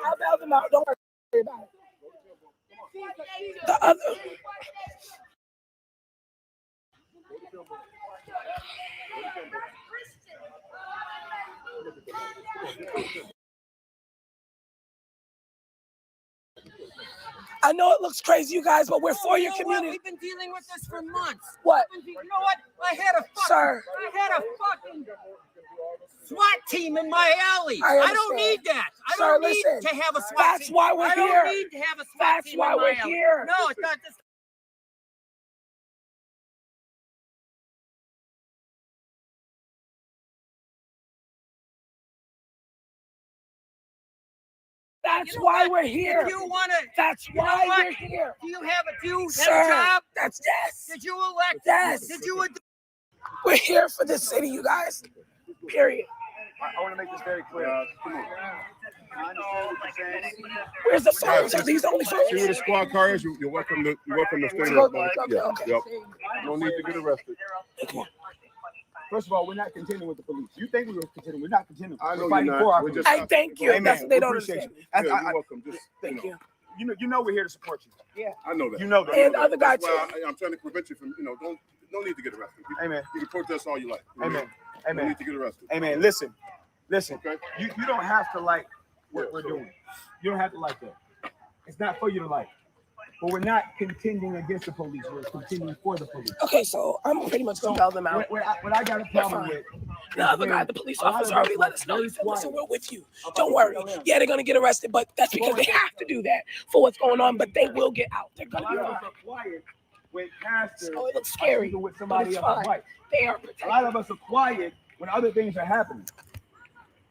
I'll bail them out. Don't worry about it. The other. I know it looks crazy, you guys, but we're for your community. We've been dealing with this for months. What? You know what? I had a fucking SWAT team in my alley. I don't need that. I don't need to have a SWAT team. That's why we're here. I don't need to have a SWAT team in my alley. That's why we're here. No, it's not this. That's why we're here. If you want to, that's why we're here. Do you have a job? That's yes. Did you elect? Yes. Did you? We're here for this city, you guys. Period. I want to make this very clear. Come on. I understand what you're saying. Where's the phones? Are these only phones? See where the squad car is? You're welcome to stay there. Yeah. Yep. No need to get arrested. First of all, we're not contending with the police. You think we were contending? We're not contending. I know we're you're fighting for our not. police. I thank you. Amen. That's what they don't Appreciate understand. Yeah, you're welcome. Just, Thank you. You know we're here to support you. Yeah. I know that. You know that. And the other guy too. Well, I'm trying to prevent you from, no need to get arrested. Amen. You can protest all you like. Amen. No Amen. need to get arrested. Amen. Listen. Okay. You don't have to like what we're doing. You don't have to like that. It's not for you to like. But we're not contending against the police. We're contending for the police. Okay, so I'm pretty much gonna bail them out. What I got a problem with. The other guy, the police officer, already let us know. He said, listen, we're with you. Don't worry. Yeah, they're gonna get arrested, but that's because they have to do that for what's going on. But they will get out. They're gonna be out. When pastors Oh, it looks scary, with but somebody it's else. fine. Right. They are A protected. lot of us are quiet when other things are happening.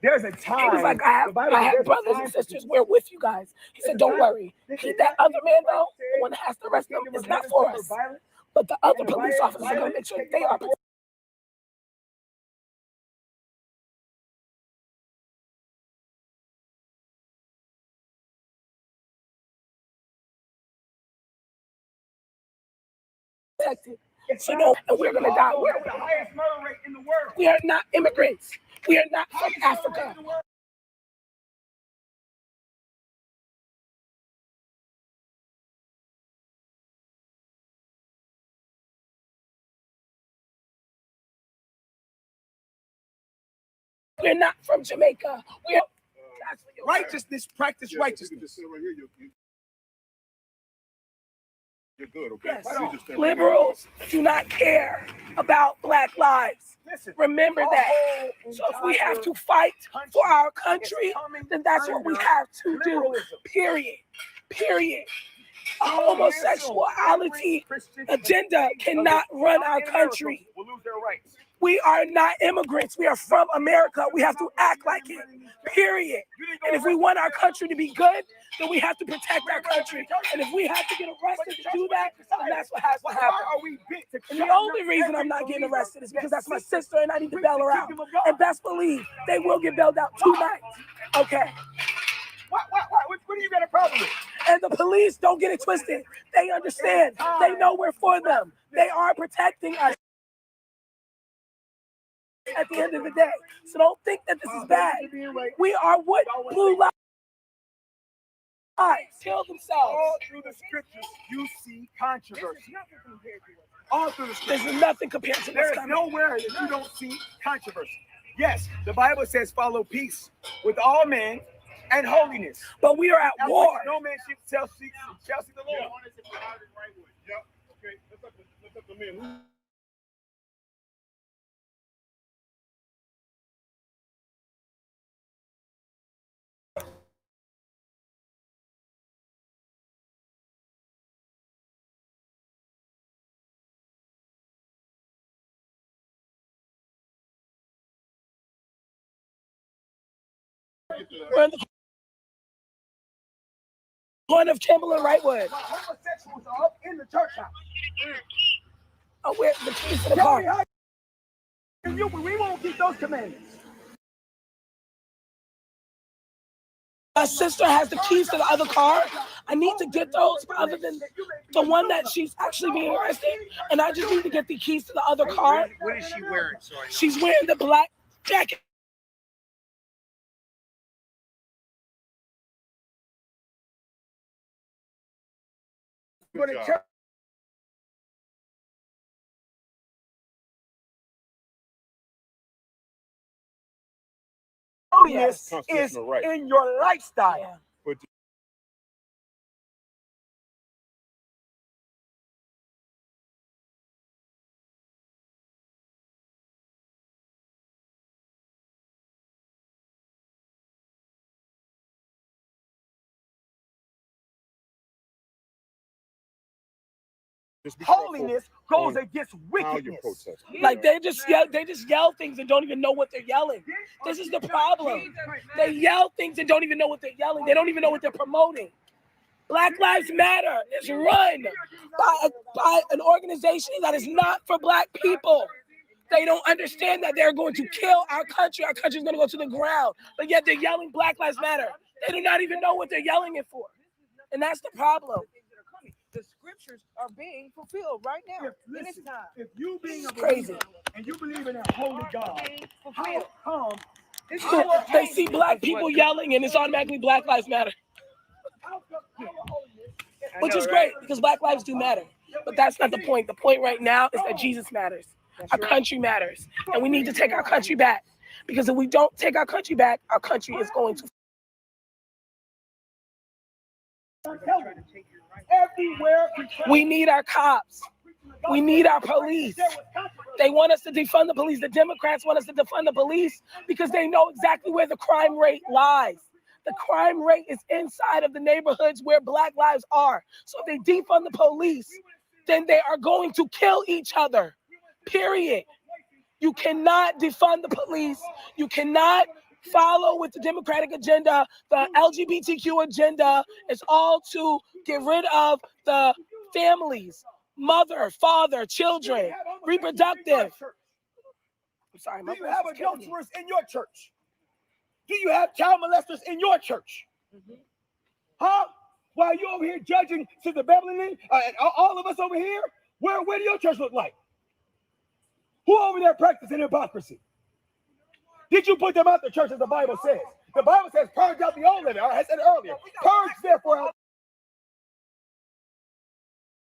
There's a time. He was like, I have brothers and sisters. We're with you guys. He said, don't worry. That other man, though, the one that has to arrest them, is not for us. But the other police officers are going to make sure they are protected. So no, and we're gonna die. We're the highest murder rate in the world. We are not immigrants. We are not from Africa. We're not from Jamaica. We're righteousness, practice righteousness. Just sit right here. You're good, okay? Yes. You just stand Liberals do not care about Black lives. Listen, Remember that. So if we have to fight for our country, then that's what we have to do. Period. Period. A homosexuality agenda cannot run our country. We'll lose their rights. We are not immigrants. We are from America. We have to act like it. Period. And if we want our country to be good, then we have to protect our country. And if we have to get arrested to do that, then that's what has to happen. And the only reason I'm not getting arrested is because that's my sister and I need to bail her out. And best believe they will get bailed out tonight. Okay. What do you got a problem with? And the police, don't get it twisted. They understand. They know we're for them. They are protecting us at the end of the day. So don't think that this is bad. We are what blue lives kill themselves. All through the scriptures, you see controversy. All through the scriptures. There's nothing compared to There what's is coming. nowhere that you don't see controversy. Yes, the Bible says follow peace with all men and holiness. But we are at That's war. why no man shall see the Lord. Yep. Okay. Let's up the men. We're in the corner of Kimball and Wrightwood. Homosexuals are up in the church house. Oh, where the keys to the car? We won't keep those commandments. My sister has the keys to the other car. I need to get those, but other than the one that she's actually being arrested, and I just need to get the keys to the other car. What is she wearing? Sorry. She's wearing the black jacket. Good job. Holiness is Constitutional right. in your lifestyle. Yeah. But just be careful Holiness goes on against how you wickedness. protest. Like they just yell things and don't even know what they're yelling. This is the problem. They yell things and don't even know what they're yelling. They don't even know what they're promoting. Black Lives Matter is run by an organization that is not for black people. They don't understand that they're going to kill our country. Our country is going to go to the ground. But yet they're yelling Black Lives Matter. They do not even know what they're yelling it for. And that's the problem. The scriptures are being fulfilled right now. Listen, if you being a Crazy. believer and you believe in a holy God, how come They see black people yelling and it's automatically Black Lives Matter. Which is great because Black lives do matter. But that's not the point. The point right now is that Jesus matters. Our country matters. And we need to take our country back. Because if we don't take our country back, our country is going to. everywhere? We need our cops. We need our police. They want us to defund the police. The Democrats want us to defund the police because they know exactly where the crime rate lies. The crime rate is inside of the neighborhoods where black lives are. So if they defund the police, then they are going to kill each other, period. You cannot defund the police. You cannot follow with the Democratic agenda. The LGBTQ agenda is all to get rid of the families, mother, father, children, reproductive. I'm sorry, Do my you voice have is killing me. adulterers in your church? Do you have child molesters in your church? Huh? While you over here judging Sister Beverly and all of us over here, where do your church look like? Who over there practicing hypocrisy? Did you put them out the church as the Bible says? The Bible says, purge out the old leaven. I said it earlier. Purge, therefore, out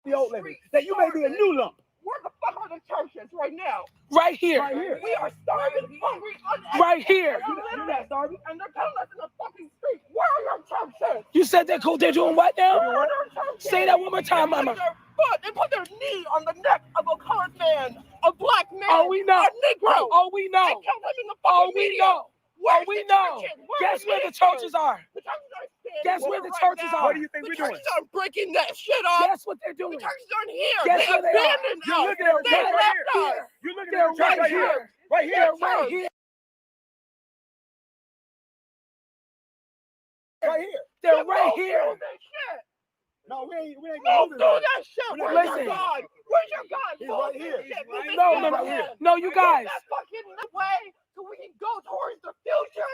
the old leaven, that you may be a new lump. Where the fuck are the churches right now? Right here. Right here. We are starving, hungry, Right here. You're not starving. and they're telling us in the fucking street. Where are your churches? You said they're cool. They're doing what now? Where are your churches? Say that one more time, They put mama. their foot, they put their knee on the neck of a colored man, a black man, Oh, we know. a Negro. Oh, we They know. killed him in the Oh, fucking we media. know. Where's Oh, we the know. churches? Where Guess are where the the churches are? The churches are standing Guess where over the right churches now. are? What do you think The we're doing? churches are breaking that shit up. Guess what they're The doing? churches aren't here. Guess They where they are? abandoned You're us. looking at the They church right left here. us. You're looking They're at the church right right here. here. Right here. They're right here. Right here. They're right here. Do that shit. No, we ain't Don't gonna do do this. that shit. We're not Where's Listen. your God? Where's your God? He's Move right this here. shit. Move this No, shit. no, right here. no, you guys. Move that fucking way so we can go towards the future.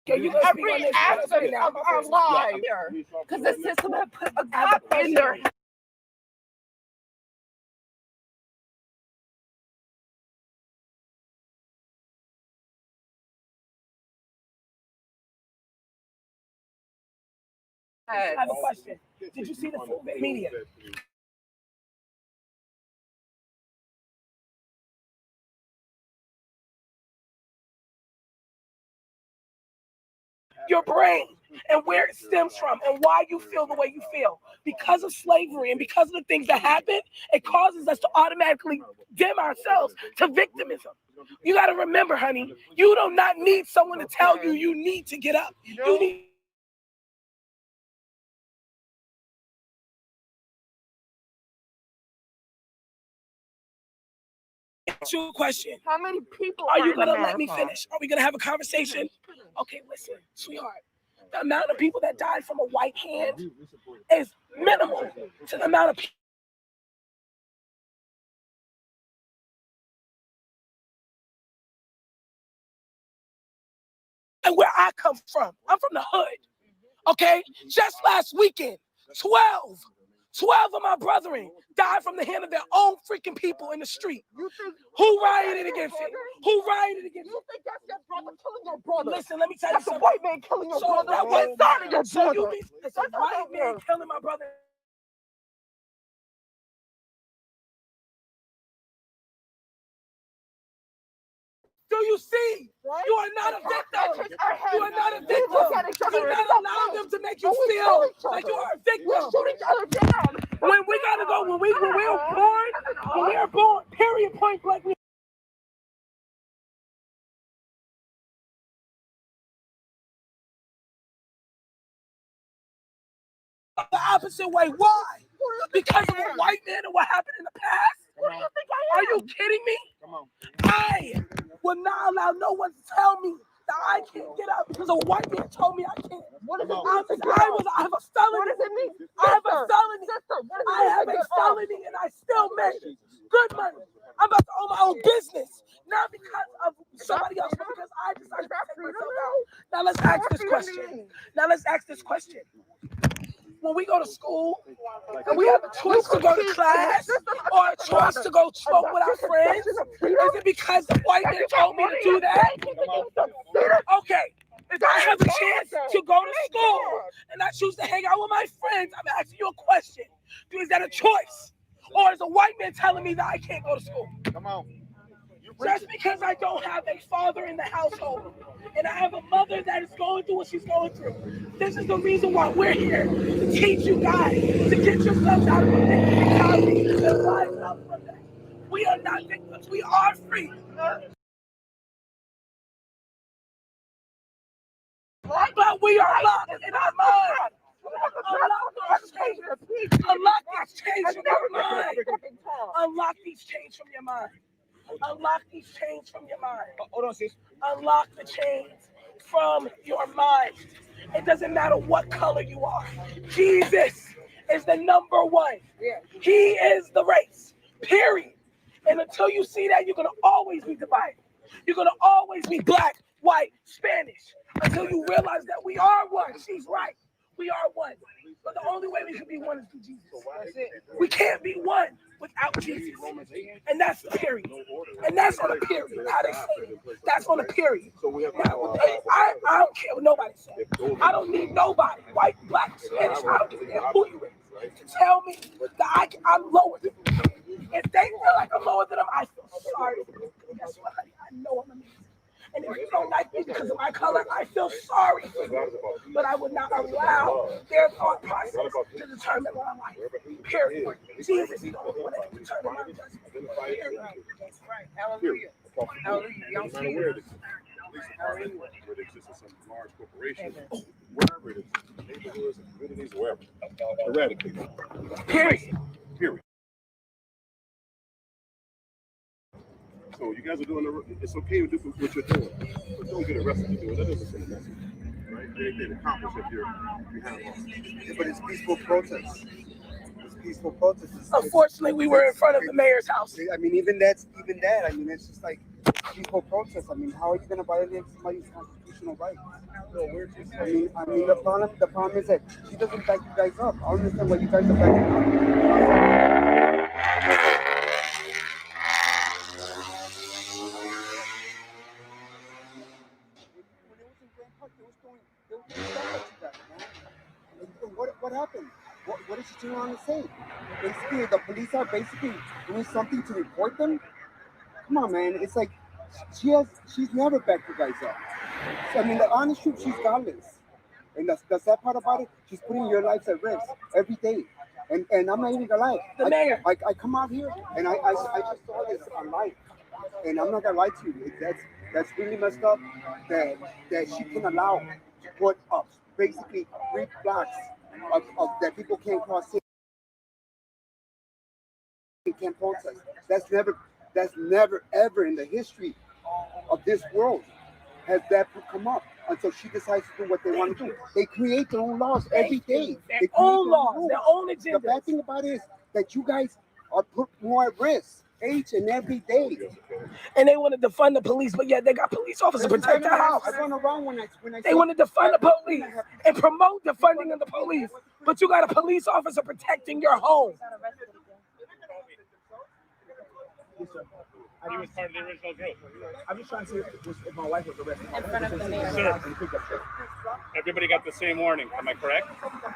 Okay, you guys speak on Every this. aspect of our lives, because the system has put a cop in there. I have a question. Did you see the full media? Your brain and where it stems from and why you feel the way you feel. Because of slavery and because of the things that happen, it causes us to automatically dim ourselves to victimism. You got to remember, honey, you do not need someone to tell you you need to get up. You need ask you a question. How many people Are you in gonna let me America? finish? Are we gonna have a conversation? Okay, listen, sweetheart. The amount of people that died from a white hand is minimal to the amount of people. And where I come from, I'm from the hood. Okay, just last weekend, 12 of my brethren died from the hand of their own freaking people in the street. Who rioted against it? Who rioted against it? You think that's your brother killing your brother? Listen, let me tell you That's a something. white man killing your brother. That white son of your so brother. you be it's a white man killing my brother. Do you see? You are not a victim. You are not a victim. Do not allow them to make you feel like you are a victim. We shoot each other down. When we gotta go, when we are born, period, point blank. The opposite way. Why? Because of a white man and what happened in the past? What do you think I Are am? you kidding me? I will not allow no one to tell me that I can't get out because a white man told me I can't. What does it mean? I have a felony. What does it mean? I have a felony. Sister, what does it I mean have to a get felony and I still made good money. I'm about to own my own business. Not because of somebody else, but because I decided to take myself out. Now let's ask this question. When we go to school and we have a choice to go to class or a choice to go smoke with our friends, is it because the white man told me to do that? Okay, if I have a chance to go to school and I choose to hang out with my friends, I'm asking you a question. Is that a choice? Or is a white man telling me that I can't go to school? Come on. Just because I don't have a father in the household and I have a mother that is going through what she's going through. This is the reason why we're here, to teach you guys, to get yourselves out of the mentality and rise up from that. We are not victims, we are free. But we are locked in our mind. Unlock these chains from your mind. Unlock these chains from your mind. Unlock these chains from your mind. Hold on, sis. Unlock the chains from your mind. It doesn't matter what color you are. Jesus is the number one. He is the race. Period. And until you see that, you're going to always be divided. You're going to always be black, white, Spanish. Until you realize that we are one. She's right. We are one. But the only way we can be one is through Jesus. We can't be one without Jesus. And that's the period. And that's on a period. How they say it. That's on a period. Now, I don't care what nobody says. I don't need nobody, white, black, Spanish, I don't give a damn who you is, to tell me that I'm lower than them. If they feel like I'm lower than them, I feel sorry for them. Guess what, honey? I know I'm amazing. And if you don't like me because of my color, I feel sorry for you. But I would not allow their thought process to determine what I like. Period. Jesus is the only one that can determine my judgment. Period. That's right. Hallelujah. Hallelujah. Y'all see it? Where there exists some large corporations, wherever it is, neighborhoods and communities, wherever, eradicate it. Period. Period. So you guys are doing it's okay to do what you're doing, but don't get arrested to do it. That doesn't send a message, right? Anything accomplished if you have Yeah, but it's peaceful protests. It's peaceful protests. Unfortunately, we were in front of the mayor's house. I mean, even that. I mean, it's just like peaceful protests. I mean, how are you going to violate somebody's constitutional rights? I mean, the problem is that she doesn't back you guys up. I don't understand why you guys are backing up. What happened? What is she turning around and say? Basically, the police are basically doing something to report them. Come on, man. It's like she's never backed you guys up. So, I mean, the honest truth, she's godless. And the sad part about it, she's putting your lives at risk every day. And I'm not even gonna lie. The mayor. I come out here and I just saw this online. And I'm not gonna lie to you. That's really messed up that she can allow to put up basically 3 blocks of that people can't cross in, can't protest. That's never That's never, ever in the history of this world has that come up until she decides to do what they want to do. They create their own laws every day. Their own laws, their own agenda. The bad thing about it is that you guys are put more at risk each and every day. And they want to defund the police, but yet they got police officers to protect their house. I run around when I They want to defund the police and promote the funding of the police, but you got a police officer protecting your home. He was part of the original group. I'm just trying to see if my wife was arrested. In front of the mayor. Sir, everybody got the same warning. Am I correct?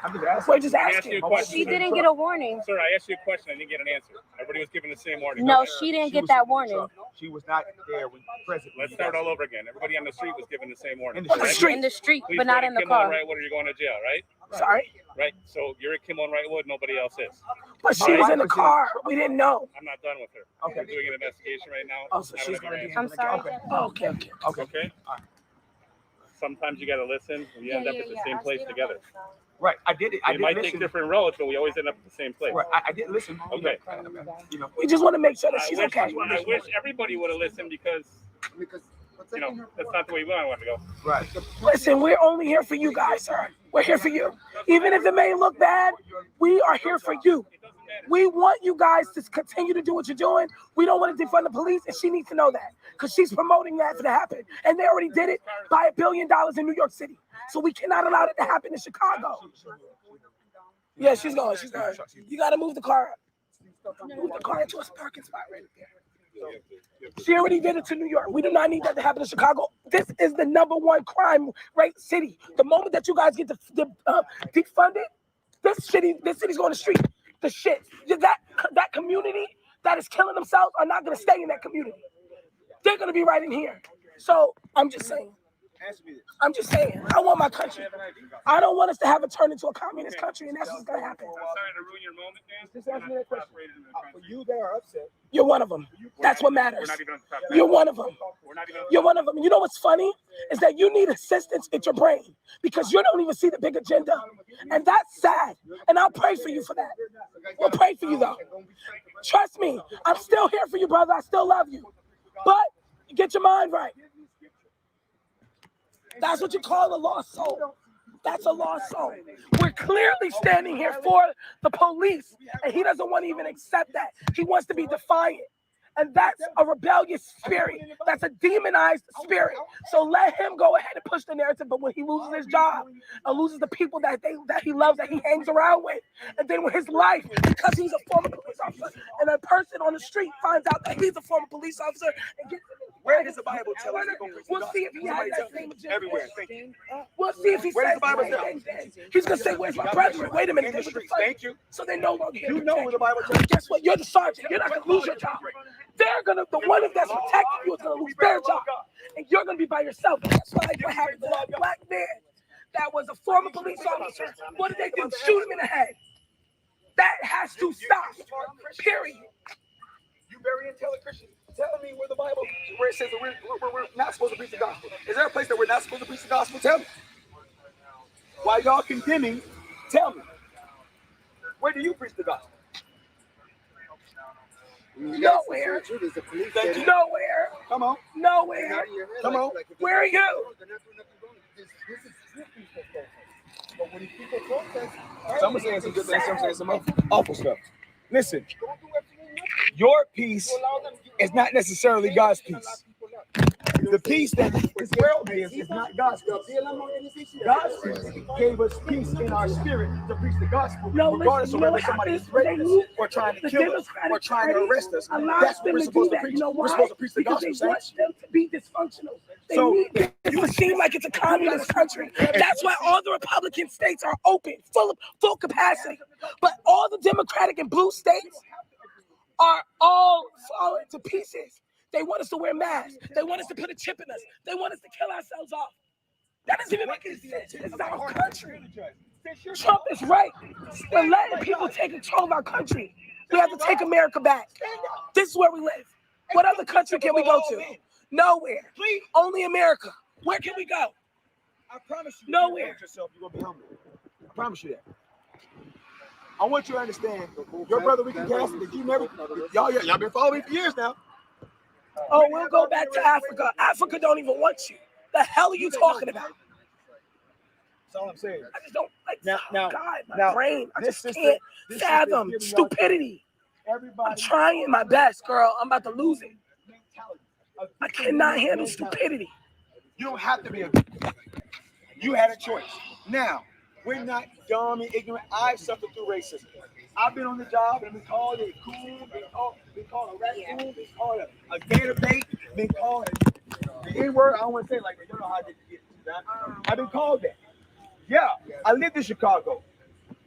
I'm just asking. We're just I asked you asking. a question. She didn't get a warning. Sir, I asked you a question. I didn't get an answer. Everybody was given the same warning. No, she didn't get that warning. She was not there when present. Let's start all over again. Everybody on the street was given the same warning. On the street. In the street, Please but not go to in the Kimmel and car. Wrightwood or you're going to jail, right? Sorry, Right? So you're at Kimmel and Wrightwood, nobody else is. but she was in the car. We didn't know. I'm not done with her. Okay. I'm doing an investigation right now. Oh, so I don't she's have your gonna be. answer. I'm sorry. Okay. Oh, okay. Okay? Sometimes you got to listen. We end up at the same place together. Right. I did it. I We did might listen. take different roads, but we always end up at the same place. Right. I did listen. Okay. You know. We just want to make sure that I she's wish, okay. I wish everybody would have listened because, that's not the way we want to go. Right. Listen, we're only here for you guys, sir. We're here for you. Even if it may look bad, we are here for you. We want you guys to continue to do what you're doing. We don't want to defund the police, and she needs to know that because she's promoting that to happen. And they already did it by $1 billion in New York City. So we cannot allow it to happen in Chicago. Yeah, she's going. She's going. You got to move the car up. Move the car into a parking spot right there. She already did it to New York. We do not need that to happen in Chicago. This is the #1 crime rate city. The moment that you guys get defunded, this city's going to street. The shit. That community that is killing themselves are not going to stay in that community. They're going to be right in here. So I'm just saying. I want my country. I don't want us to have it turn into a communist country, and that's what's going to happen. I'm sorry to ruin your moment, man. Just ask me that question. For you that are upset. You're one of them. That's what matters. We're not even on the top. You're one of them. We're not even on the You're one of them. You know what's funny is that you need assistance in your brain because you don't even see the big agenda, and that's sad. And I'll pray for you for that. We'll pray for you though. Trust me, I'm still here for you, brother. I still love you, but get your mind right. That's what you call a lost soul. That's a lost soul. We're clearly standing here for the police, and he doesn't want to even accept that. He wants to be defiant. And that's a rebellious spirit. That's a demonized spirit. So let him go ahead and push the narrative. But when he loses his job and loses the people that he loves, that he hangs around with, and then with his life, because he's a former police officer, and a person on the street finds out that he's a former police officer, and gets Where does the Bible tell us? We'll see if he has that same agenda. Everywhere. Thank you. We'll see if he Where says does the Bible the tell? same thing. He's gonna say, "Where's my brethren?" Wait a minute. In the They were streets. defunded. Thank you. So they no longer here. You know where the Bible tells. Guess what? You're the sergeant. You're not gonna lose your job. They're gonna, the one that's protecting you is gonna lose their job, and you're gonna be by yourself. That's why what happened to that black man that was a former police officer. What did they do? Shoot him in the head. That has to stop. Period. You very intelligent Christian. Telling me where the Bible, where it says that we're not supposed to preach the gospel. Is there a place that we're not supposed to preach the gospel? Tell me. While y'all condemning, tell me. Where do you preach the gospel? Nowhere. Thank you. Nowhere. Come on. Nowhere. Come on. Where are you? Some are saying some good things, some saying some awful stuff. Listen, your peace is not necessarily God's peace. The peace that this world gives is not God's peace. God's peace gave us peace in our spirit to preach the gospel, No, regardless listen, of you know whether what somebody is happens? threatening They us or trying to the kill us Democratic or trying to Party arrest us. allows That's what them we're to supposed do to that. preach. You know We're why? supposed to preach the Because gospel, they want saints. them to be dysfunctional. They So- need this to seem like it's a communist country. That's why all the Republican states are open, full capacity. But all the Democratic and blue states are all falling to pieces. They want us to wear masks. They want us to put a chip in us. They want us to kill ourselves off. That doesn't even make any sense. This is our country. Trump is right. We're letting people take control of our country. We have to take America back. This is where we live. What other country can we go to? Nowhere. Only America. Where can we go? I promise you, Nowhere. yourself, you're gonna be humble. I promise you that. I want you to understand, your brother Ricky Cassidy, that you never, y'all been following me for years now. Oh, we'll go back to Africa. Africa don't even want you. The hell are you talking about? That's all I'm saying. I just don't like. Now, God, my brain. I just can't this fathom sister is giving stupidity. everybody I'm trying my best, girl. I'm about to lose it. I cannot handle stupidity. You don't have to be a. You had a choice. Now, we're not dumb and ignorant. I suffered through racism. I've been on the job and been called a coon, been called a raccoon, been called a gator bait, been called the N-word. I don't want to say it like that. You don't know how I get that. I've been called that. Yeah, I lived in Chicago.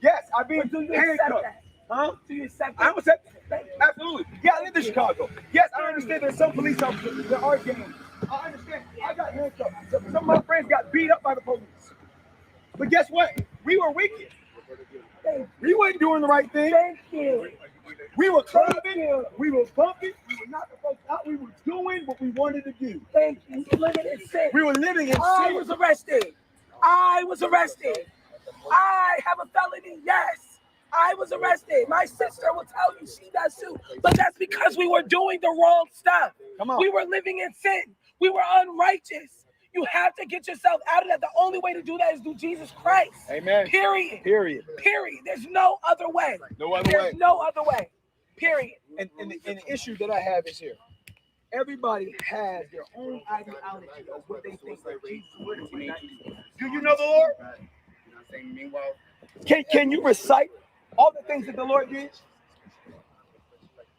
Yes, I've been handcuffed. Huh? Do you accept I don't accept that. Absolutely. Yeah, I lived in Chicago. Yes, I understand there's some police officers that are gangs. I understand. I got handcuffed. Some of my friends got beat up by the police. But guess what? We were wicked. We weren't doing the right thing. Thank you. We were clubbing. We were bumping. We were knocking folks out. We were doing what we wanted to do. Thank you. Living in sin. We were living in sin. I was arrested. I was arrested. I have a felony. Yes. I was arrested. My sister will tell you she does too. But that's because we were doing the wrong stuff. Come on. We were living in sin. We were unrighteous. You have to get yourself out of that. The only way to do that is through Jesus Christ. Amen. Period. Period. Period. There's no other way. No other There's way. no other way. Period. And the issue that I have is here. Everybody has their own ideology of what they think that Jesus would have been. Do you know the Lord? Can you recite all the things that the Lord did?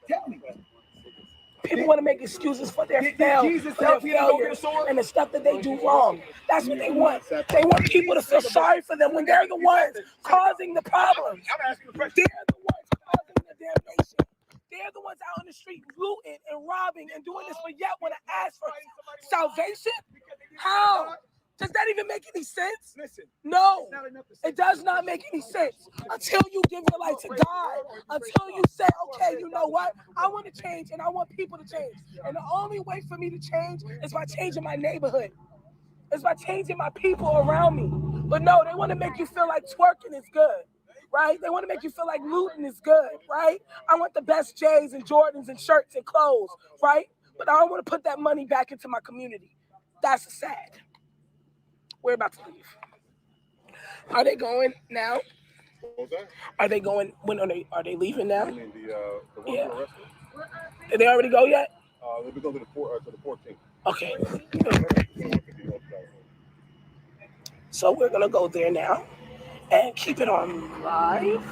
Tell me. People want to make excuses for their Did failures, Jesus for their help you to go get a failures sword? and the stuff that they do wrong. That's what they want. They want people to feel sorry for them when they're the ones causing the problems. I'm asking the question. They're the ones causing the damnation. They're the ones out on the street looting and robbing and doing this, but yet want to ask for salvation? How? Does that even make any sense? Listen. No, it does not make any sense until you give your life to God, until you say, okay, you know what? I want to change and I want people to change. And the only way for me to change is by changing my neighborhood. It's by changing my people around me. But no, they want to make you feel like twerking is good, right? They want to make you feel like looting is good, right? I want the best J's and Jordans and shirts and clothes, right? But I don't want to put that money back into my community. That's sad. We're about to leave. Are they going now? What was that? Are they going? When are they leaving now? I mean the ones who were arrested. Did they already go yet? They'll be going to the 14th. Okay. So we're gonna go there now and keep it on live.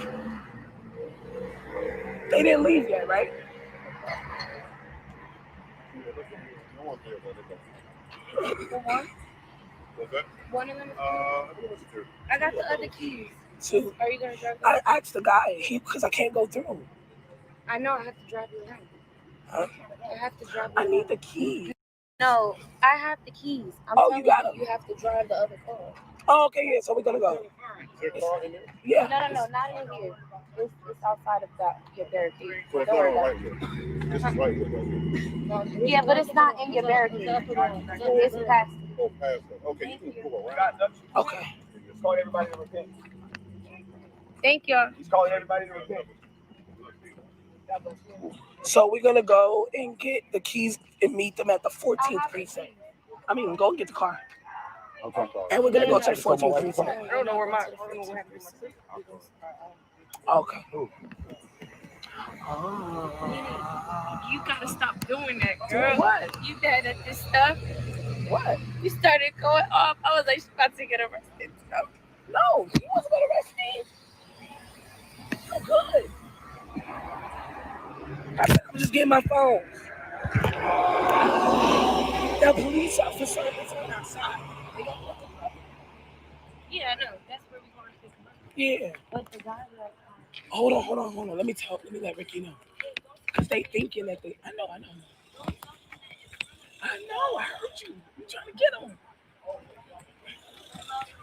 They didn't leave yet, right? No one's there, but what's that? One of them. I think it's two. I got the other keys. Two. Are you gonna drive? I asked the guy because I can't go through. I know I have to drive you around. Huh? I have to drive you I around. need the key. No, I have the keys. I'm Oh, telling you got them. You have to drive the other car. Oh, okay, yeah. So we're gonna go. Is there a car in there? Yeah. No, not in here. It's outside of your barricade. So it's Don't not worry on about it. Lightfoot. This is Lightfoot right here. Yeah, but it's not in your barricade. It's past. Oh, past that. Okay, you can go around. God loves you. Okay. He's calling everybody to repent. Thank you. He's calling everybody to repent. So we're gonna go and get the keys and meet them at the 14th precinct. I mean, go and get the car. Okay. And we're gonna go to the 14th precinct. I don't know where my. Okay. You gotta stop doing that, girl. What? You did at this stuff. What? You started going off. I was like, she's about to get arrested. So. No, he wasn't gonna arrest me. I'm good. I said, I'm just getting my phone. That police officer is on outside. Yeah, I know. That's where we're going to pick him up. Yeah. But the guy like, Hold on. Let me let Ricky know. Because they thinking that I know. I heard you. You trying to get him.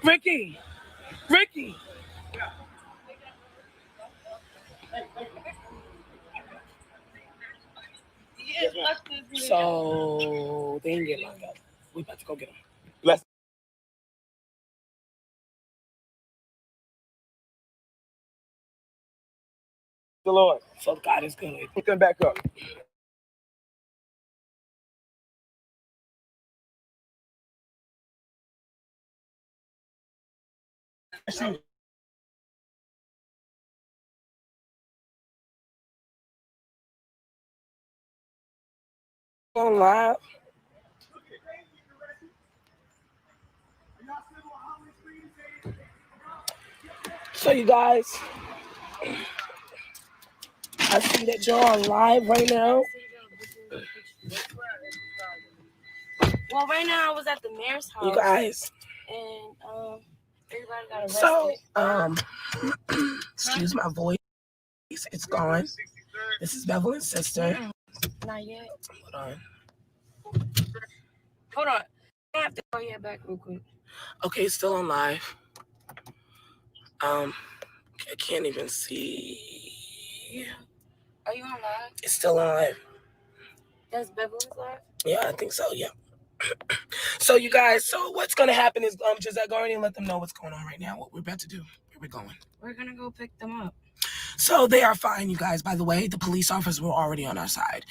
Ricky. So they didn't get locked up. We about to go get him. Bless the Lord. So God is good. Put them back up. On live. So you guys, I see that you're on live right now. Well, right now I was at the mayor's house. You guys. And everybody got arrested. So, excuse my voice. It's gone. This is Bevelyn's sister. Not yet. Hold on. Hold on. I have to call you back real quick. Okay, it's still on live. I can't even see. Are you on live? It's still on live. That's Bevelyn's live? Yeah, I think so, yeah. So you guys, so what's gonna happen is Gisette, go already and let them know what's going on right now, what we're about to do. Where we're going. We're gonna go pick them up. So they are fine, you guys. By the way, the police officers were already on our side.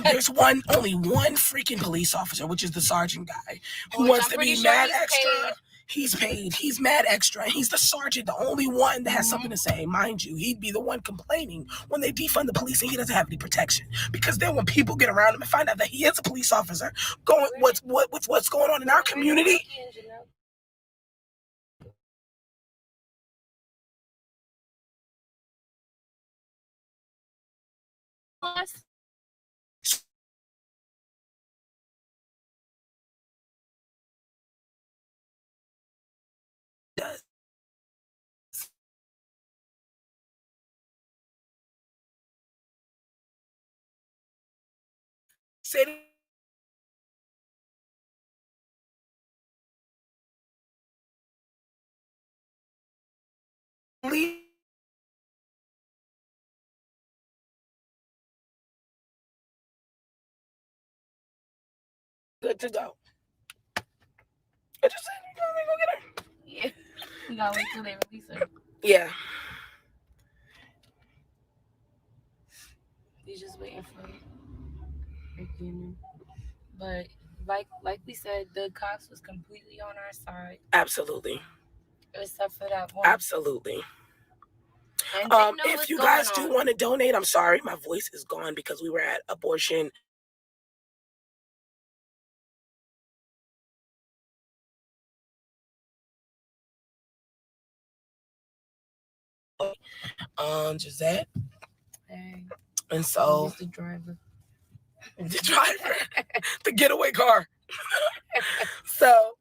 There's only one freaking police officer, which is the sergeant guy, who wants to be mad extra. He's paid. He's mad extra. And he's the sergeant, the only one that has something to say. Mind you, he'd be the one complaining when they defund the police and he doesn't have any protection. Because then when people get around him and find out that he is a police officer, going what's going on in our community. Does. Said good to go. I just said we go get her. Yeah. We gotta wait till they release her. Yeah. He's just waiting for it. But like we said, the cops was completely on our side. Absolutely. Except for that one. Absolutely. And if you guys do want to donate, I'm sorry, my voice is gone because we were at abortion. Gisette. Hey. And so the driver. The getaway car. So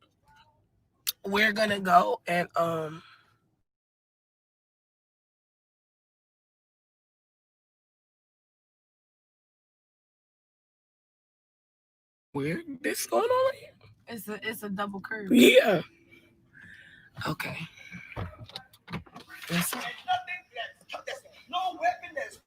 we're gonna go and weird this going on here? It's a double curve. Yeah. Okay. No weapon that's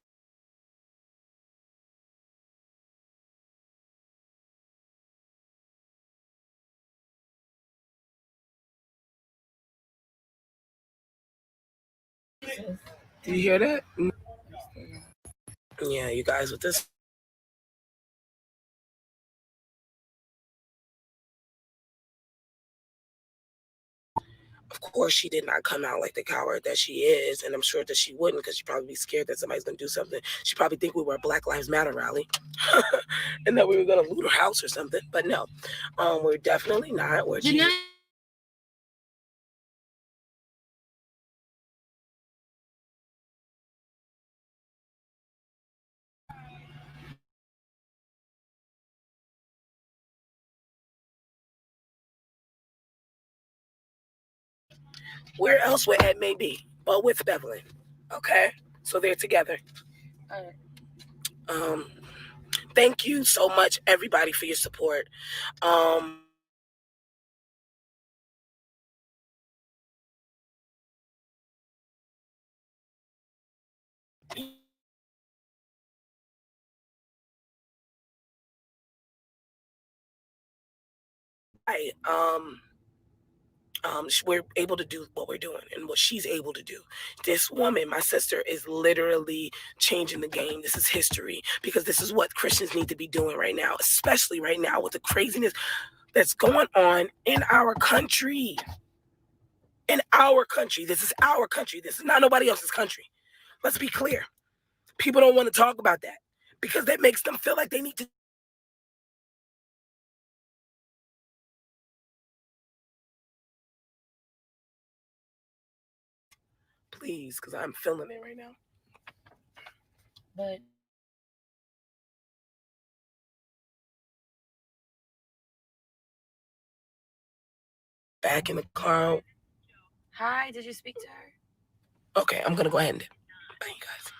Did you hear that? Yeah, you guys, with this. Of course, she did not come out like the coward that she is, and I'm sure that she wouldn't because she'd probably be scared that somebody's going to do something. She'd probably think we were a Black Lives Matter rally and that we were going to loot her house or something. But no, we're definitely not. We're where else would Ed may be, but with Bevelyn. Okay, so they're together. All right. Thank you so much, everybody, for your support. We're able to do what we're doing and what she's able to do. This woman, my sister, is literally changing the game. This is history because this is what Christians need to be doing right now, especially right now with the craziness that's going on in our country. in our country. This is our country. This is not nobody else's country. Let's be clear. People don't want to talk about that because that makes them feel like they need to. Please, because I'm feeling it right now. But back in the car. hi, did you speak to her? Okay, I'm gonna go ahead and bye, you guys.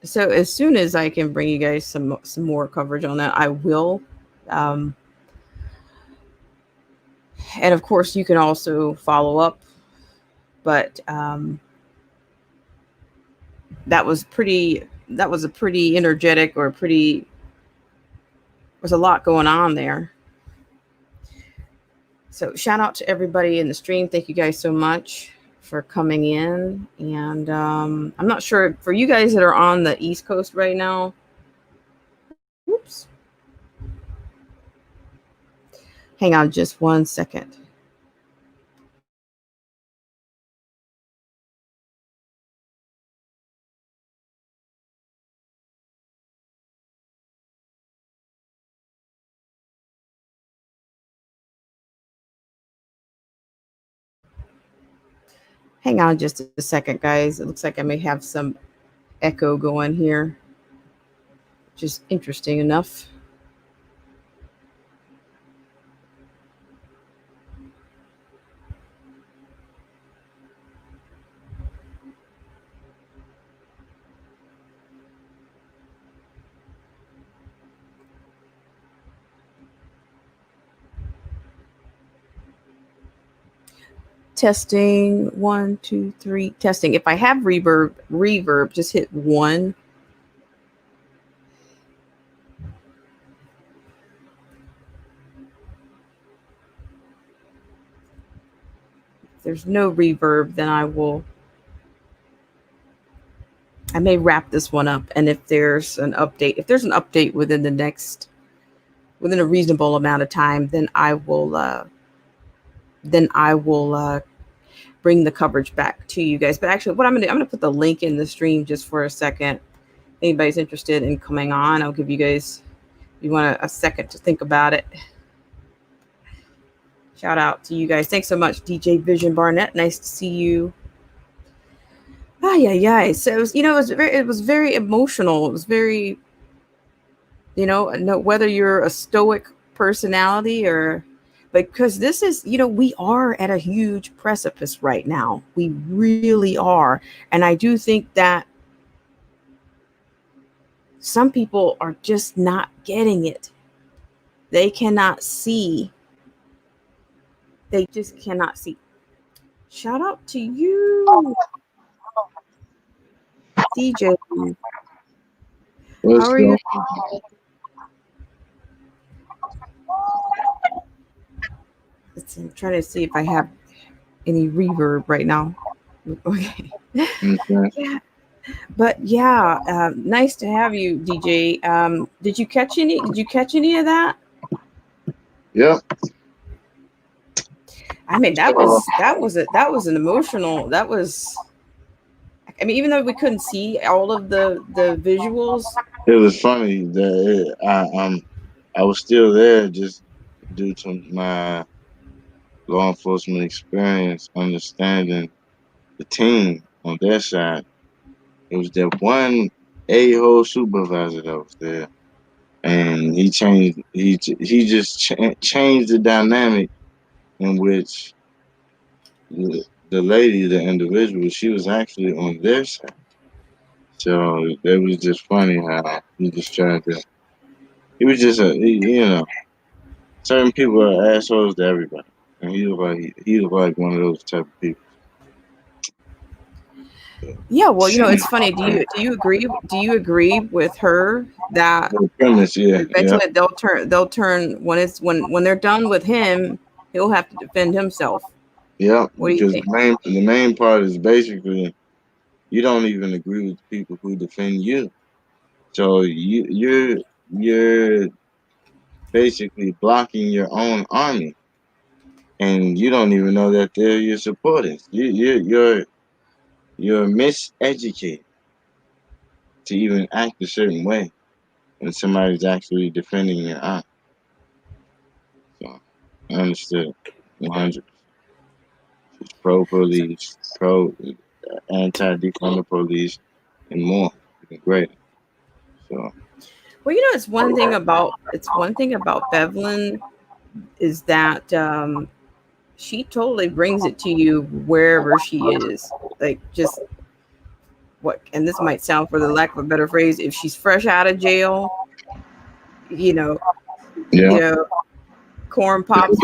So as soon as I can bring you guys some more coverage on that, I will. And of course, you can also follow up. But that was a pretty energetic, or there's a lot going on there. So shout out to everybody in the stream. Thank you guys so much for coming in. And I'm not sure for you guys that are on the East Coast right now. Oops. Hang on just 1 second. Hang on just a second, guys. It looks like I may have some echo going here, which is interesting enough. Testing 1, 2, 3. Testing. If I have reverb, just hit 1. If there's no reverb, then I may wrap this one up. And if there's an update within a reasonable amount of time, then I will bring the coverage back to you guys. But actually, what I'm gonna put the link in the stream just for a second. Anybody's interested in coming on, I'll give you guys, if you want a second to think about it. Shout out to you guys. Thanks so much, DJ Vision Barnett. Nice to see you. Yeah. So it was very emotional. It was very, no, whether you're a stoic personality or, because this is, we are at a huge precipice right now. We really are. And I do think that some people are just not getting it. They cannot see. They just cannot see. Shout out to you, DJ. How are you? I'm trying to see if I have any reverb right now. Okay. Yeah. But yeah, nice to have you, DJ. Did you catch any of that? Yeah. I mean, that was an emotional. I mean, even though we couldn't see all of the visuals, it was funny that I was still there just due to my law enforcement experience, understanding the team on their side. It was that one a-hole supervisor that was there, and he changed. He just changed the dynamic in which the lady, the individual, she was actually on their side. So it was just funny how he just tried to. He was just certain people are assholes to everybody, and he was like one of those type of people. Yeah, well, it's funny. Do you agree? Do you agree with her that eventually they'll turn when they're done with him, he'll have to defend himself. Yeah, because the main part is basically you don't even agree with people who defend you, so you're basically blocking your own army, and you don't even know that they're your supporters. You're miseducated to even act a certain way when somebody's actually defending your army. So I understood 100%. It's pro-police, anti-defund police, and more. Great. So. Well, it's one thing about Bevelyn is that she totally brings it to you wherever she is. Like, just what, and this might sound for the lack of a better phrase, if she's fresh out of jail, you know, Yeah. corn pops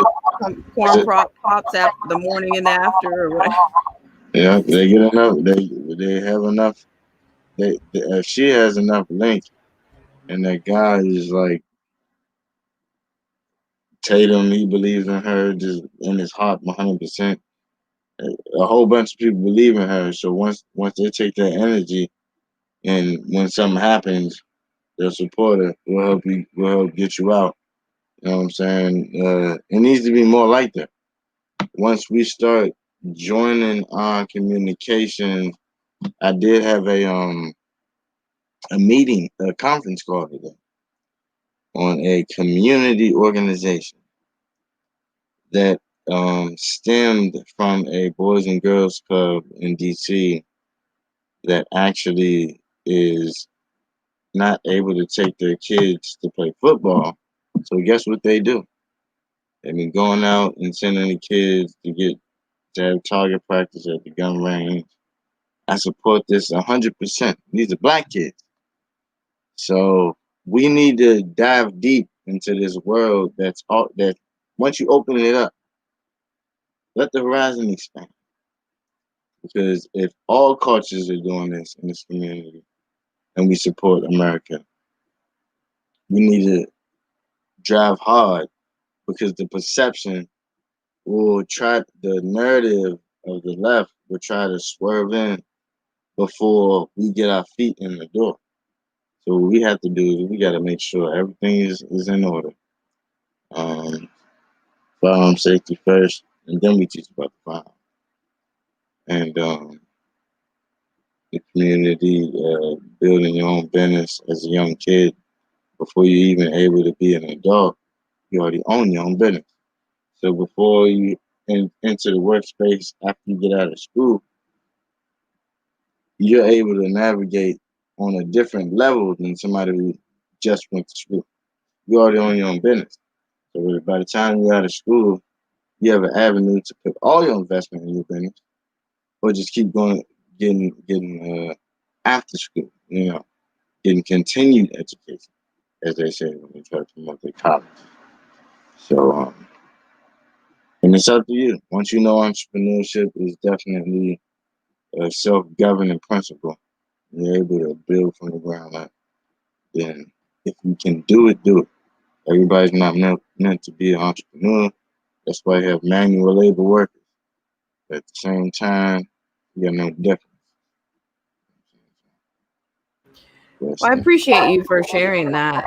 after the morning and after, or whatever. Yeah, they get enough. They have enough. If she has enough length, and that guy is like Tatum, he believes in her just in his heart, 100%. A whole bunch of people believe in her. So once they take that energy, and when something happens, they'll support her. We'll help you. We'll help get you out. You know what I'm saying? It needs to be more like that. Once we start joining our communication, I did have a meeting, a conference call today on a community organization that stemmed from a Boys and Girls Club in DC that actually is not able to take their kids to play football. So guess what they do? They've been going out and sending the kids to have target practice at the gun range. I support this 100%. These are black kids. So we need to dive deep into this world that once you open it up, let the horizon expand. Because if all cultures are doing this in this community and we support America, we need to drive hard because the perception the narrative of the left will try to swerve in before we get our feet in the door. So what we have to do is we got to make sure everything is in order. Firearm safety first, and then we teach about the firearm. And the community, building your own business as a young kid before you even able to be an adult, you already own your own business. So before you enter the workspace after you get out of school, you're able to navigate on a different level than somebody who just went to school. You already own your own business. So by the time you're out of school, you have an avenue to put all your investment in your business, or just keep going, getting after school, getting continued education, as they say when they try to promote their college. So, and it's up to you. Once you know entrepreneurship is definitely a self-governing principle, you're able to build from the ground up. Then, if you can do it, do it. Everybody's not meant to be an entrepreneur. That's why you have manual labor workers. At the same time, you got no difference. Well, I appreciate you for sharing that.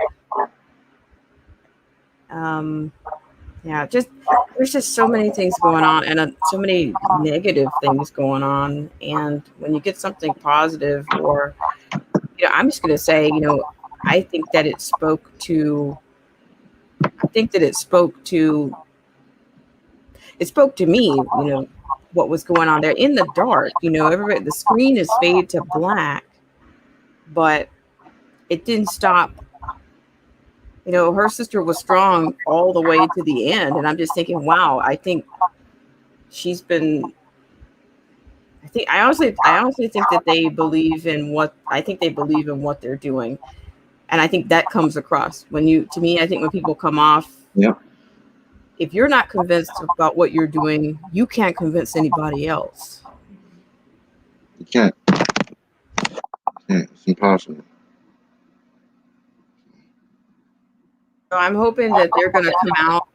Yeah, there's just so many things going on, and so many negative things going on. And when you get something positive, or I'm just gonna say, I think that it spoke to. I think that it spoke to. It spoke to me, what was going on there in the dark. Everybody, the screen is faded to black, but it didn't stop. Her sister was strong all the way to the end, and I'm just thinking, wow. I think she's been. I honestly think that they believe in what they're doing, and I think that comes across to me. I think when people come off, if you're not convinced about what you're doing, you can't convince anybody else. You can't. It's impossible. So I'm hoping that they're going to come out.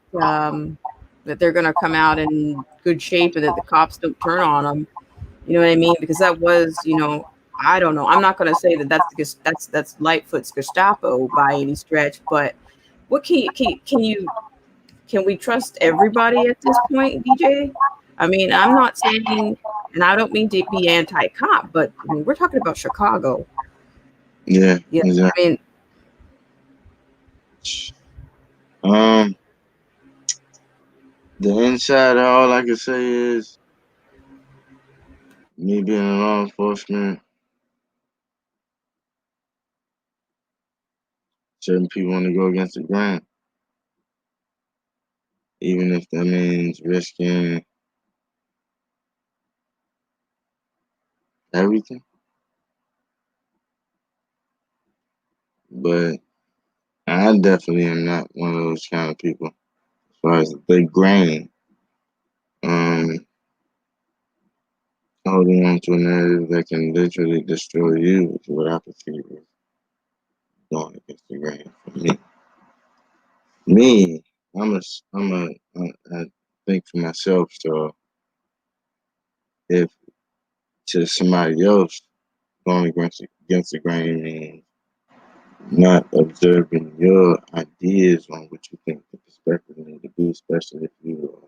That they're going to come out in good shape, and that the cops don't turn on them. You know what I mean? Because that was, I don't know. I'm not going to say that's Lightfoot's Gestapo by any stretch, but what can we trust everybody at this point, DJ? I mean, I'm not saying, and I don't mean to be anti-cop, but I mean, we're talking about Chicago. Yeah. Exactly. The inside, all I can say is, me being in law enforcement, certain people want to go against the grain, even if that means risking everything. but I definitely am not one of those kind of people. As far as the big grain, holding on to a narrative that can literally destroy you, which is what I perceive as going against the grain for me. Me, I think for myself. So if to somebody else going against the grain means not observing your ideas on what you think the perspective need to be, especially if you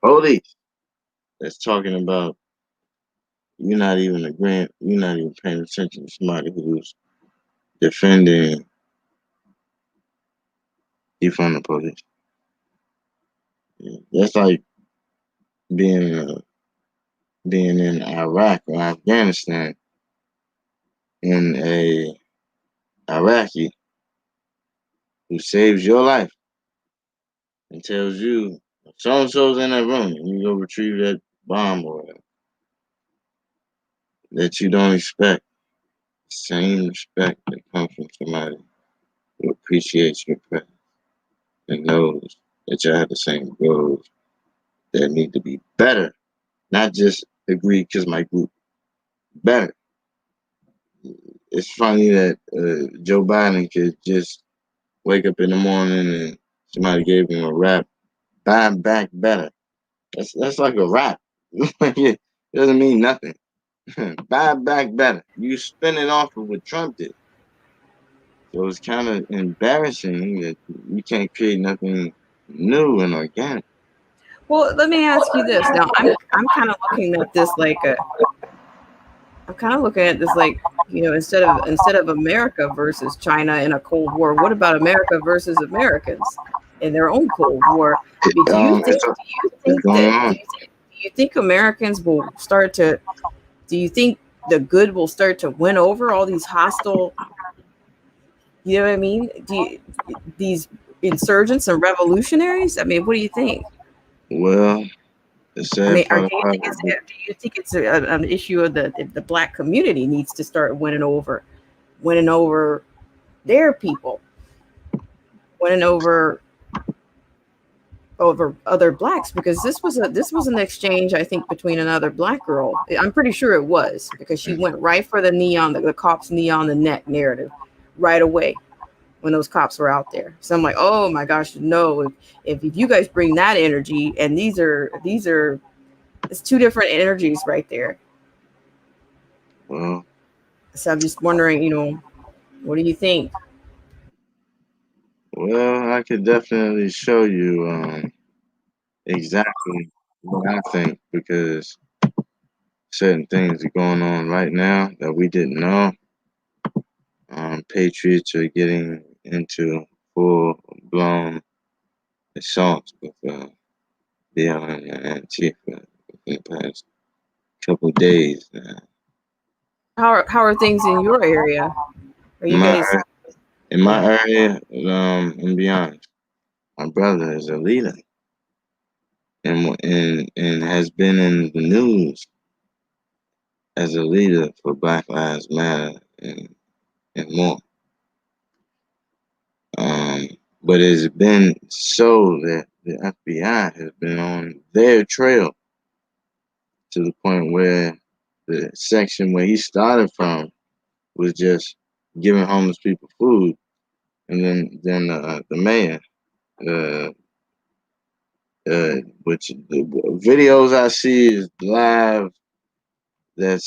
are police that's talking about you're not even agreeing, you're not even paying attention to somebody who's defending defund the police. Yeah, that's like being being in Iraq or Afghanistan and a Iraqi who saves your life and tells you so and so's in that room and you go retrieve that bomb or whatever that you don't expect. The same respect that comes from somebody who appreciates your presence and knows that you have the same goals that need to be better, not just agree because my group better. It's funny that Joe Biden could just wake up in the morning and somebody gave him a rap, buy back better. That's like a rap. It doesn't mean nothing. Buy back better. You spin it off of what Trump did. So it's kind of embarrassing that you can't create nothing new and organic. Well, let me ask you this. Now, I'm kind of looking at this like instead of America versus China in a Cold War, what about America versus Americans in their own Cold War? Do you think Americans will start to? Do you think the good will start to win over all these hostile? You know what I mean? These insurgents and revolutionaries? I mean, what do you think? Well, the sad part do you think it's an issue of the black community needs to start winning over their people, winning over other blacks? Because this was an exchange, I think, between another black girl. I'm pretty sure it was, because she went right for the cops knee on the neck narrative right away when those cops were out there. So I'm like, oh my gosh, no, if you guys bring that energy, and these are it's two different energies right there. Well, so I'm just wondering, what do you think? Well, I could definitely show you exactly what I think, because certain things are going on right now that we didn't know. Patriots are getting into full-blown assaults with BLM and Antifa in the past couple of days now. How are things in your area? Are you guys in my area? And be honest, my brother is a leader and has been in the news as a leader for Black Lives Matter and more. But it's been so that the FBI has been on their trail to the point where the section where he started from was just giving homeless people food, and then the mayor, which the videos I see is live. That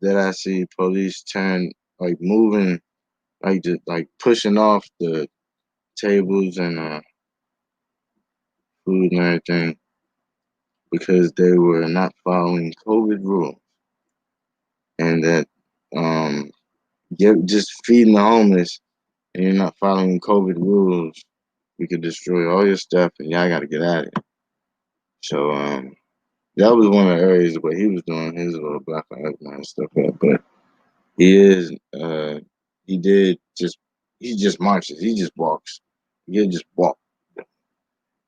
I see police turn, like moving, like just like pushing off the tables and food and everything because they were not following COVID rules, and that just feeding the homeless and you're not following COVID rules, we could destroy all your stuff and y'all got to get out of here. So that was one of the areas where he was doing his little Black Lives Matter stuff at, but he just marches, he just walks, he just walk,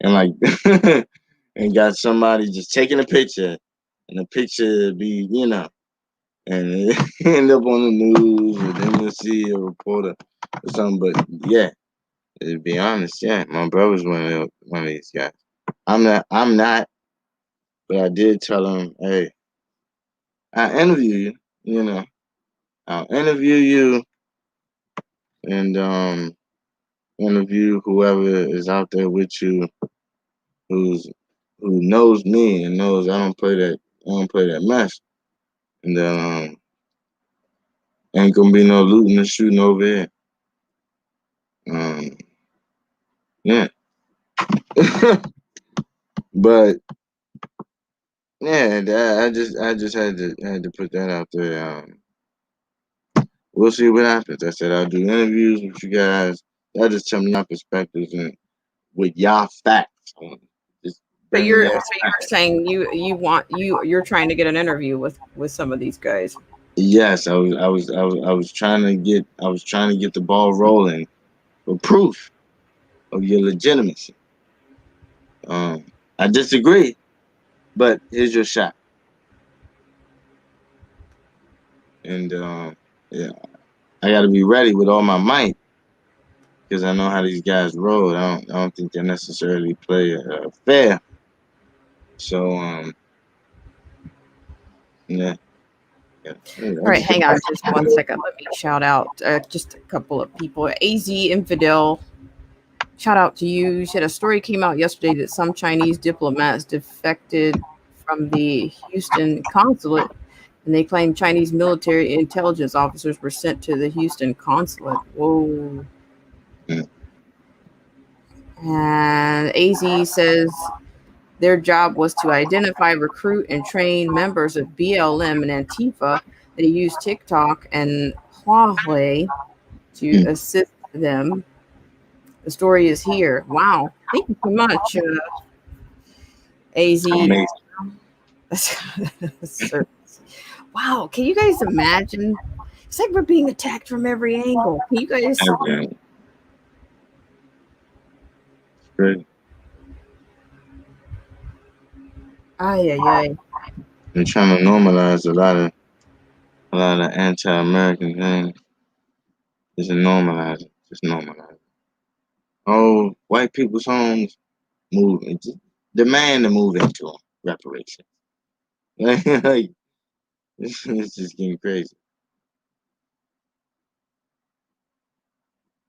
and like and got somebody just taking a picture, and the picture be and it end up on the news, and then you'll see a reporter or something. But yeah, to be honest, yeah, my brother's one of these guys. I'm not, but I did tell him, hey, I interview you, you know, I'll interview you and interview whoever is out there with you who knows me and knows I don't play that mess. And then ain't gonna be no looting and shooting over here. Yeah. But yeah, I just had to put that out there. We'll see what happens. I said I'll do interviews with you guys. Y'all just tell me your perspectives and with y'all facts. Just But bring you're y'all so you're facts. saying you're trying to get an interview with some of these guys. Yes, I was trying to get the ball rolling for proof of your legitimacy. I disagree, but here's your shot. And yeah, I got to be ready with all my might because I know how these guys roll. I don't think they necessarily play fair. So yeah. All right, hang on just 1 second. Let me shout out just a couple of people. AZ Infidel, shout out to you. You said a story came out yesterday that some Chinese diplomats defected from the Houston consulate, and they claim Chinese military intelligence officers were sent to the Houston consulate. Whoa. And AZ says their job was to identify, recruit, and train members of BLM and Antifa. They used TikTok and Huawei to assist them. The story is here. Wow. Thank you so much, AZ. Wow. Can you guys imagine? It's like we're being attacked from every angle. Can you guys? Great. Ay. They're trying to normalize a lot of anti-American things. Just normalize it. Just normalize it. Oh, white people's homes move. Demand to move into them. Reparations. Like it's just getting crazy.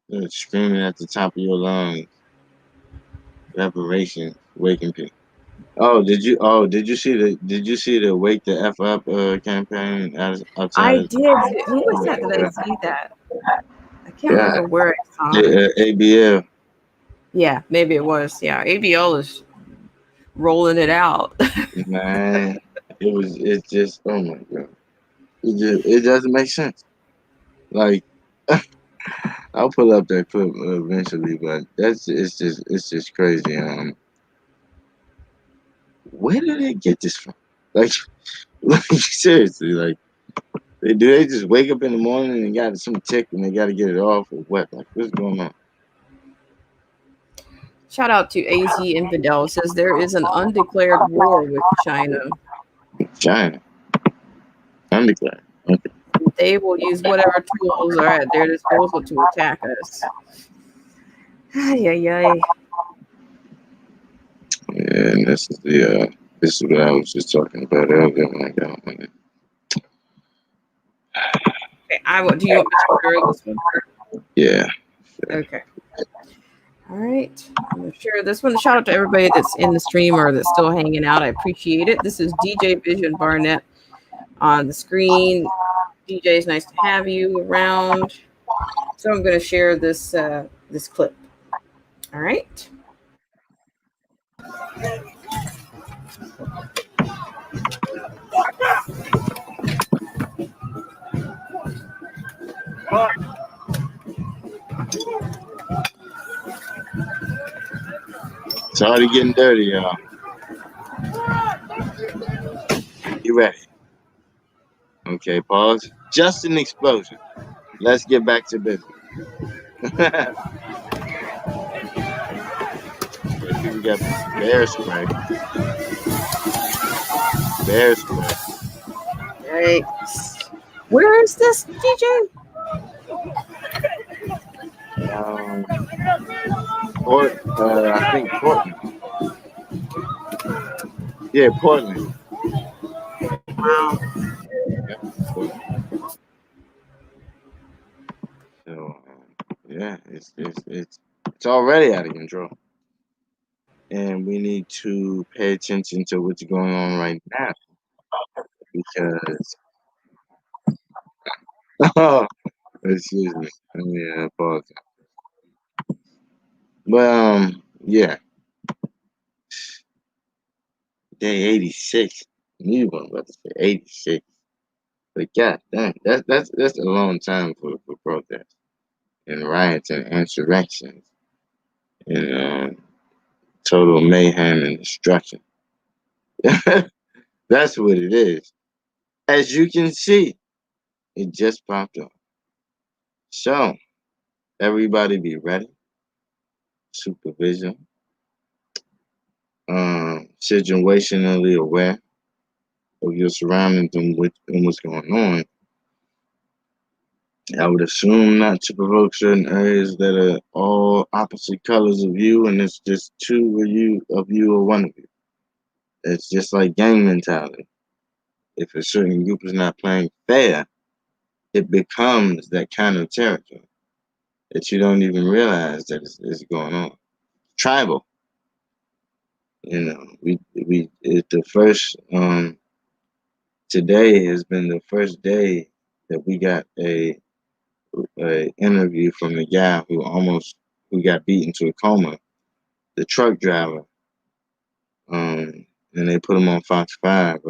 They're screaming at the top of your lungs. Reparations, waking people. Did you see the Wake the F Up campaign outside? I did. Who was that? Did I see that? I can't remember where I saw it. ABL. Yeah, maybe it was. Yeah, ABL is rolling it out. Man, it's just, oh my God. It doesn't make sense. Like, I'll pull up that clip eventually, but it's just crazy. Where did they get this from? Like seriously, like they just wake up in the morning and got some tick and they got to get it off or what? Like, what's going on? Shout out to AZ Infidel. Says there is an undeclared war with China. China. Undeclared. Okay. They will use whatever tools are at their disposal to attack us. Ay. Yeah, and this is what I was just talking about earlier when I got on it. Okay, do you want me to share this one? Yeah. Sure. Okay. All right. I'm going to share this one. Shout out to everybody that's in the stream or that's still hanging out. I appreciate it. This is DJ Vision Barnett on the screen. DJ, it's nice to have you around. So I'm going to share this this clip. All right. It's already getting dirty, y'all. You ready? Okay, pause. Just an explosion. Let's get back to business. We got bear spray. Bear spray. Yikes. Where is this, DJ? I think Portland. Yeah, Portland. Wow. Yeah, Portland. So yeah, it's already out of control, and we need to pay attention to what's going on right now because oh, excuse me, let me apologize. But yeah, day 86. You weren't about to say 86, but god dang, that's a long time for protests and riots and insurrections and total mayhem and destruction. That's what it is. As you can see, it just popped up. So everybody be ready. Supervision. Situationally aware of your surroundings and what's going on. I would assume not to provoke certain areas that are all opposite colors of you, and it's just two of you or one of you. It's just like gang mentality. If a certain group is not playing fair, it becomes that kind of territory that you don't even realize that it's going on. Tribal. You know, it's the first today has been the first day that we got a interview from the guy who got beaten to a coma, the truck driver. And they put him on Fox 5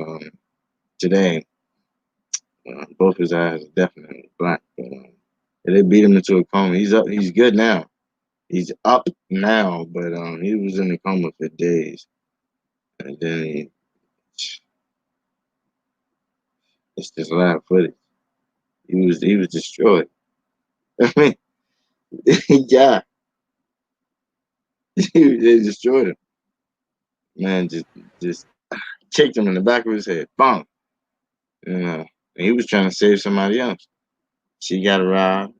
today. Both his eyes are definitely black, but they beat him into a coma. He's up. He's good now. He's up now, but he was in the coma for days, and then it's just live footage. He was destroyed. I mean, yeah, they destroyed him. Man, just kicked him in the back of his head. Bonk. You know, and he was trying to save somebody else. She got robbed,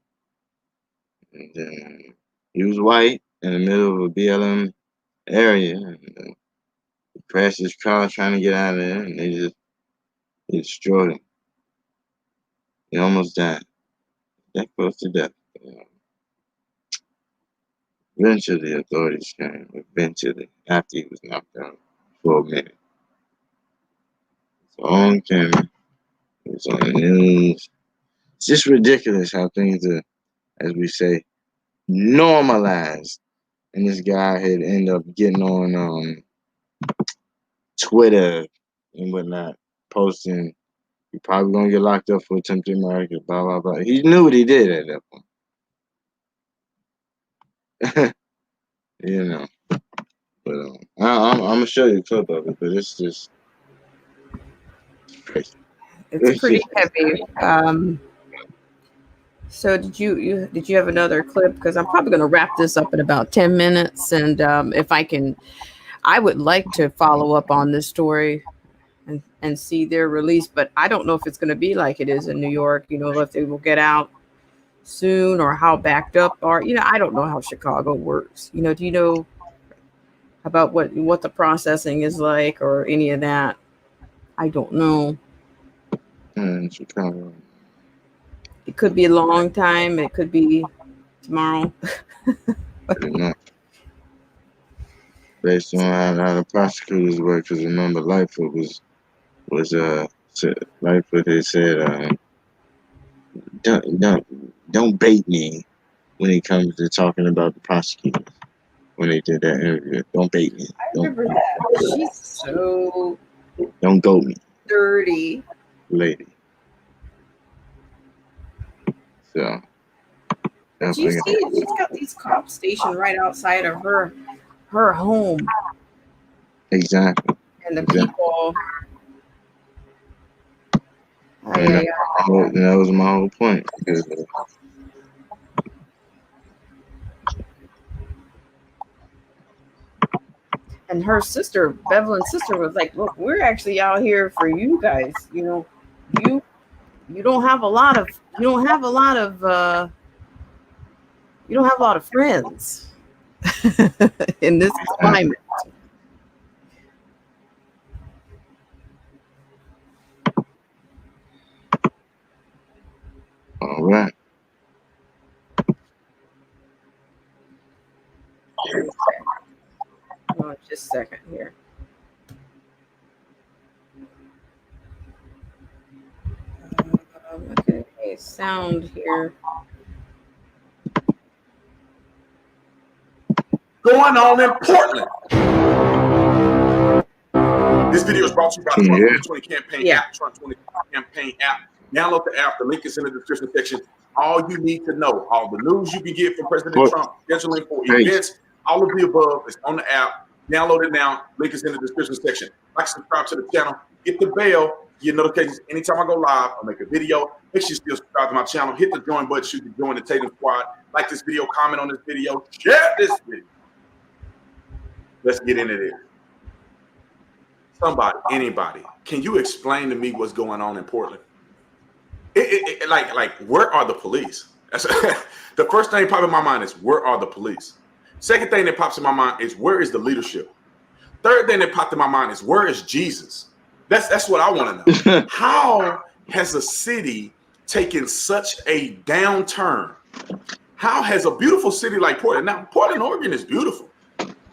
and then he was white in the middle of a BLM area, and he crashed his car trying to get out of there, and they destroyed him. He almost died. That close to death. Eventually, authorities came. Eventually, after he was knocked out for a minute. It's on camera. It was on the news. It's just ridiculous how things are, as we say, normalized. And this guy had ended up getting on Twitter and whatnot, posting, "You're probably gonna get locked up for attempted murder," blah blah blah. He knew what he did at that point. You know. But I'm gonna show you a clip of it, but it's just crazy. It's pretty heavy. So did you have another clip? Because I'm probably going to wrap this up in about 10 minutes, and if I can, I would like to follow up on this story and see their release, but I don't know if it's going to be like it is in New York. You know, if they will get out soon or how backed up are. You know, I don't know how Chicago works. You know, do you know about what the processing is like or any of that? I don't know. Chicago. It could be a long time. It could be tomorrow. Pretty much. Based on how the prosecutors work, because remember, Lightfoot was Lightfoot had said, don't bait me when it comes to talking about the prosecutors. When they did that interview, don't bait me. I remember that. She's so don't goat me, dirty lady. So you see, she's got these cops stationed right outside of her home. Exactly. And the people. That was my whole point. And her sister, Bevelyn's sister, was like, "Look, we're actually out here for you guys. You know, you don't have a lot of You don't have a lot of friends in this climate. All right. Oh, just a second here. Okay, sound here. Going on in Portland. This video is brought to you by the Trump 2020 campaign app. Trump 2020 campaign app. Download the app. The link is in the description section. All you need to know, all the news you can get from President Trump, scheduling for events, all of the above is on the app. Download it now. Link is in the description section. Like, subscribe to the channel. Hit the bell. Get notifications anytime I go live. I'll make a video. Make sure you still subscribe to my channel. Hit the join button so you can join the Tatum Squad. Like this video. Comment on this video. Share this video. Let's get into this. Somebody, anybody, can you explain to me what's going on in Portland? Like, where are the police? That's the first thing that pops in my mind is, where are the police? Second thing that pops in my mind is, where is the leadership? Third thing that popped in my mind is, where is Jesus? That's what I want to know. How has a city taken such a downturn? How has a beautiful city like Portland? Now, Portland, Oregon is beautiful.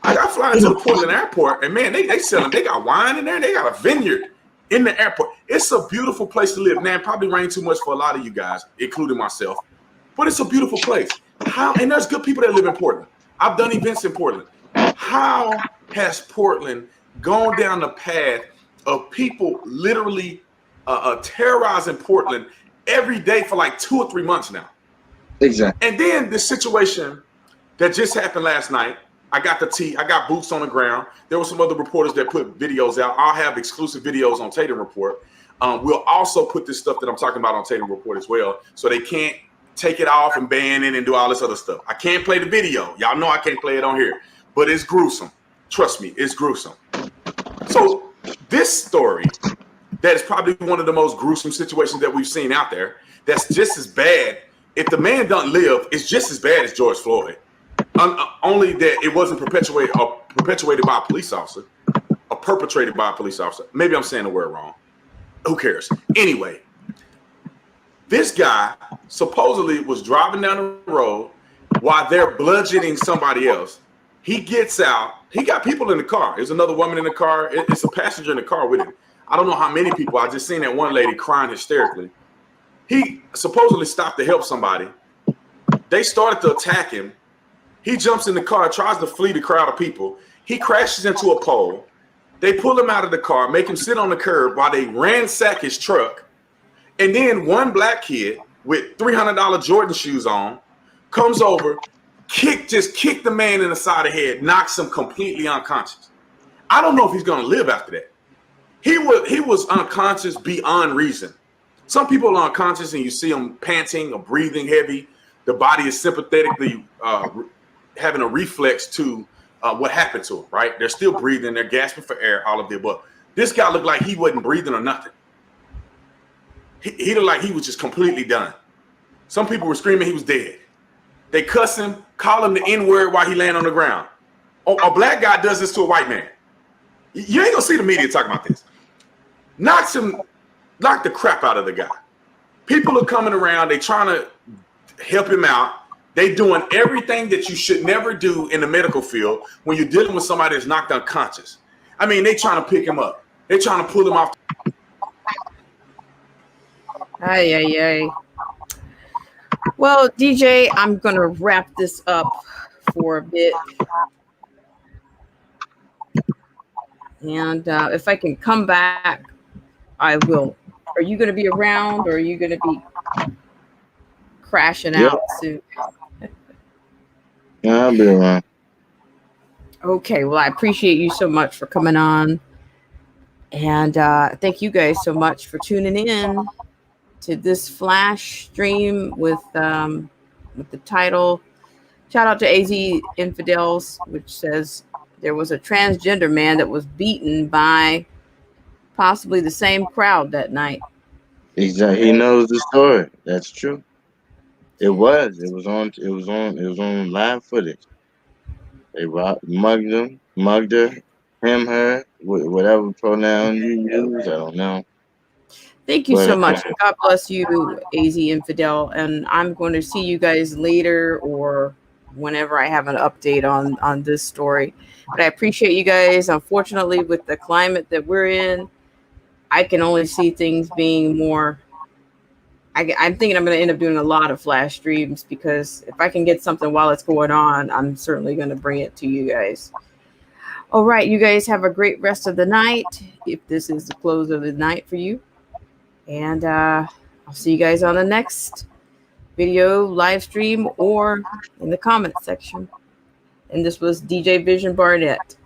I got flying to the Portland airport, and man, they selling. They got wine in there. They got a vineyard in the airport. It's a beautiful place to live. Now, it probably rained too much for a lot of you guys, including myself, but it's a beautiful place. How? And there's good people that live in Portland. I've done events in Portland. How has Portland gone down the path of people literally terrorizing Portland every day for like 2 or 3 months now? Exactly. And then the situation that just happened last night, I got boots on the ground. There were some other reporters that put videos out. I'll have exclusive videos on Tatum Report. We'll also put this stuff that I'm talking about on Tatum Report as well, so they can't take it off and ban it and do all this other stuff. I can't play the video. Y'all know I can't play it on here, but it's gruesome. Trust me, it's gruesome. So this story, that is probably one of the most gruesome situations that we've seen out there, that's just as bad. If the man doesn't live, it's just as bad as George Floyd. Only that it wasn't perpetuated by a police officer, or perpetrated by a police officer. Maybe I'm saying the word wrong. Who cares? Anyway, this guy supposedly was driving down the road while they're bludgeoning somebody else. He gets out. He got people in the car. There's another woman in the car. It's a passenger in the car with him. I don't know how many people. I just seen that one lady crying hysterically. He supposedly stopped to help somebody. They started to attack him. He jumps in the car, tries to flee the crowd of people. He crashes into a pole. They pull him out of the car, make him sit on the curb while they ransack his truck. And then one black kid with $300 Jordan shoes on comes over, just kick the man in the side of the head, knocks him completely unconscious. I don't know if he's going to live after that. He was unconscious beyond reason. Some people are unconscious and you see them panting or breathing heavy. The body is sympathetically having a reflex to what happened to him, right? They're still breathing. They're gasping for air, all of the above. This guy looked like he wasn't breathing or nothing. He looked like he was just completely done. Some people were screaming he was dead. They cuss him, call him the N-word while he laying on the ground. Oh, a black guy does this to a white man. You ain't gonna see the media talking about this. Knock the crap out of the guy. People are coming around. They trying to help him out. They doing everything that you should never do in the medical field when you're dealing with somebody that's knocked unconscious. I mean, they trying to pick him up. They trying to pull him off. Ay. Well, DJ, I'm going to wrap this up for a bit. And if I can come back, I will. Are you going to be around, or are you going to be crashing out soon? Yeah, I'll be around. Okay, well, I appreciate you so much for coming on. And thank you guys so much for tuning in to this flash stream with the title. Shout out to AZ Infidels, which says there was a transgender man that was beaten by possibly the same crowd that night. Exactly. He knows the story. That's true. It was on live footage. They mugged her, him, her, whatever pronoun you use. I don't know. Thank you so much. God bless you, AZ Infidel. And I'm going to see you guys later or whenever I have an update on this story. But I appreciate you guys. Unfortunately, with the climate that we're in, I can only see things being more. I'm thinking I'm going to end up doing a lot of flash streams because if I can get something while it's going on, I'm certainly going to bring it to you guys. All right, you guys have a great rest of the night. If this is the close of the night for you. And I'll see you guys on the next video, live stream, or in the comment section. And this was DJ Vision Barnett.